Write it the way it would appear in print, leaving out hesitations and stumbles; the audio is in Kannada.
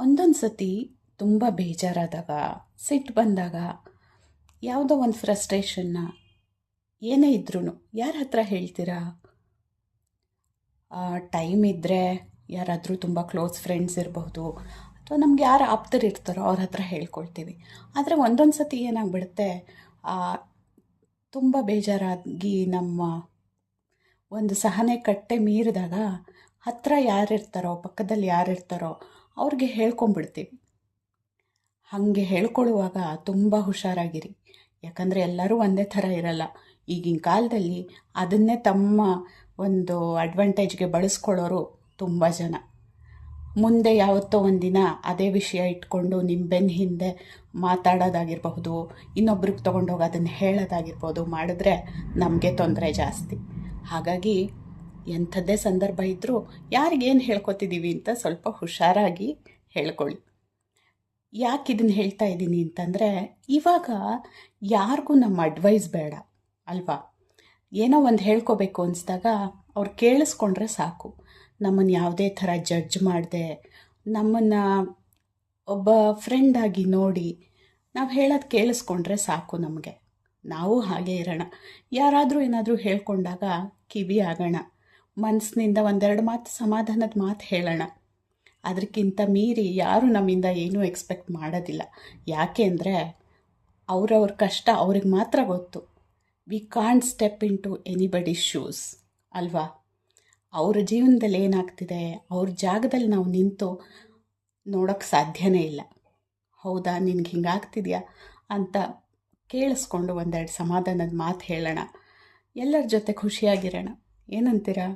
ಒಂದೊಂದು ಸತಿ ತುಂಬ ಬೇಜಾರಾದಾಗ, ಸಿಟ್ಟು ಬಂದಾಗ, ಯಾವುದೋ ಒಂದು ಫ್ರಸ್ಟ್ರೇಷನ್ನ ಏನೇ ಇದ್ರೂ ಯಾರ ಹತ್ರ ಹೇಳ್ತೀರಾ? ಟೈಮ್ ಇದ್ದರೆ ಯಾರಾದರೂ ತುಂಬ ಕ್ಲೋಸ್ ಫ್ರೆಂಡ್ಸ್ ಇರಬಹುದು, ಅಥವಾ ನಮ್ಗೆ ಯಾರು ಆಪ್ತರು ಇರ್ತಾರೋ ಅವ್ರ ಹತ್ರ ಹೇಳ್ಕೊಳ್ತೀವಿ. ಆದರೆ ಒಂದೊಂದು ಸತಿ ಏನಾಗ್ಬಿಡುತ್ತೆ, ತುಂಬ ಬೇಜಾರಾಗಿ ನಮ್ಮ ಒಂದು ಸಹನೆ ಕಟ್ಟೆ ಮೀರಿದಾಗ ಹತ್ತಿರ ಯಾರಿರ್ತಾರೋ, ಪಕ್ಕದಲ್ಲಿ ಯಾರಿರ್ತಾರೋ ಅವ್ರಿಗೆ ಹೇಳ್ಕೊಂಬಿಡ್ತೀವಿ. ಹಾಗೆ ಹೇಳ್ಕೊಳ್ಳುವಾಗ ತುಂಬ ಹುಷಾರಾಗಿರಿ. ಯಾಕಂದರೆ ಎಲ್ಲರೂ ಒಂದೇ ಥರ ಇರಲ್ಲ. ಈಗಿನ ಕಾಲದಲ್ಲಿ ಅದನ್ನೇ ತಮ್ಮ ಒಂದು ಅಡ್ವಾಂಟೇಜ್ಗೆ ಬಳಸ್ಕೊಳ್ಳೋರು ತುಂಬ ಜನ. ಮುಂದೆ ಯಾವತ್ತೋ ಒಂದಿನ ಅದೇ ವಿಷಯ ಇಟ್ಕೊಂಡು ನಿಮ್ಮ ಬೆನ್ನ ಹಿಂದೆ ಮಾತಾಡೋದಾಗಿರಬಹುದು, ಇನ್ನೊಬ್ರಿಗೆ ತೊಗೊಂಡೋಗಿ ಅದನ್ನು ಹೇಳೋದಾಗಿರ್ಬೋದು ಮಾಡಿದ್ರೆ ನಮಗೆ ತೊಂದರೆ ಜಾಸ್ತಿ. ಹಾಗಾಗಿ ಎಂಥದ್ದೇ ಸಂದರ್ಭ ಇದ್ದರೂ ಯಾರಿಗೇನು ಹೇಳ್ಕೊತಿದ್ದೀವಿ ಅಂತ ಸ್ವಲ್ಪ ಹುಷಾರಾಗಿ ಹೇಳ್ಕೊಳ್ಳಿ. ಯಾಕೆ ಇದನ್ನು ಹೇಳ್ತಾ ಇದ್ದೀನಿ ಅಂತಂದರೆ, ಇವಾಗ ಯಾರಿಗೂ ನಮ್ಮ ಅಡ್ವೈಸ್ ಬೇಡ ಅಲ್ವಾ? ಏನೋ ಒಂದು ಹೇಳ್ಕೋಬೇಕು ಅನಿಸ್ದಾಗ ಅವ್ರು ಕೇಳಿಸ್ಕೊಂಡ್ರೆ ಸಾಕು. ನಮ್ಮನ್ನು ಯಾವುದೇ ಥರ ಜಡ್ಜ್ ಮಾಡದೆ, ನಮ್ಮನ್ನು ಒಬ್ಬ ಫ್ರೆಂಡಾಗಿ ನೋಡಿ ನಾವು ಹೇಳೋದು ಕೇಳಿಸ್ಕೊಂಡ್ರೆ ಸಾಕು. ನಮಗೆ ನಾವು ಹಾಗೆ ಇರೋಣ. ಯಾರಾದರೂ ಏನಾದರೂ ಹೇಳ್ಕೊಂಡಾಗ ಕಿವಿ ಆಗೋಣ, ಮನಸ್ಸಿನಿಂದ ಒಂದೆರಡು ಮಾತು ಸಮಾಧಾನದ ಮಾತು ಹೇಳೋಣ. ಅದಕ್ಕಿಂತ ಮೀರಿ ಯಾರು ನಮ್ಮಿಂದ ಏನೂ ಎಕ್ಸ್ಪೆಕ್ಟ್ ಮಾಡೋದಿಲ್ಲ. ಯಾಕೆ ಅಂದರೆ ಅವ್ರವ್ರ ಕಷ್ಟ ಅವ್ರಿಗೆ ಮಾತ್ರ ಗೊತ್ತು. We can't step into anybody shoes ಅಲ್ವಾ? ಅವ್ರ ಜೀವನದಲ್ಲಿ ಏನಾಗ್ತಿದೆ, ಅವ್ರ ಜಾಗದಲ್ಲಿ ನಾವು ನಿಂತು ನೋಡೋಕ್ಕೆ ಸಾಧ್ಯನೇ ಇಲ್ಲ. ಹೌದಾ, ನಿನ್ಗೆ ಹಿಂಗಾಗ್ತಿದೆಯಾ ಅಂತ ಕೇಳಿಸ್ಕೊಂಡು ಒಂದೆರಡು ಸಮಾಧಾನದ ಮಾತು ಹೇಳೋಣ. ಎಲ್ಲರ ಜೊತೆ ಖುಷಿಯಾಗಿರೋಣ. ಏನಂತೀರಾ?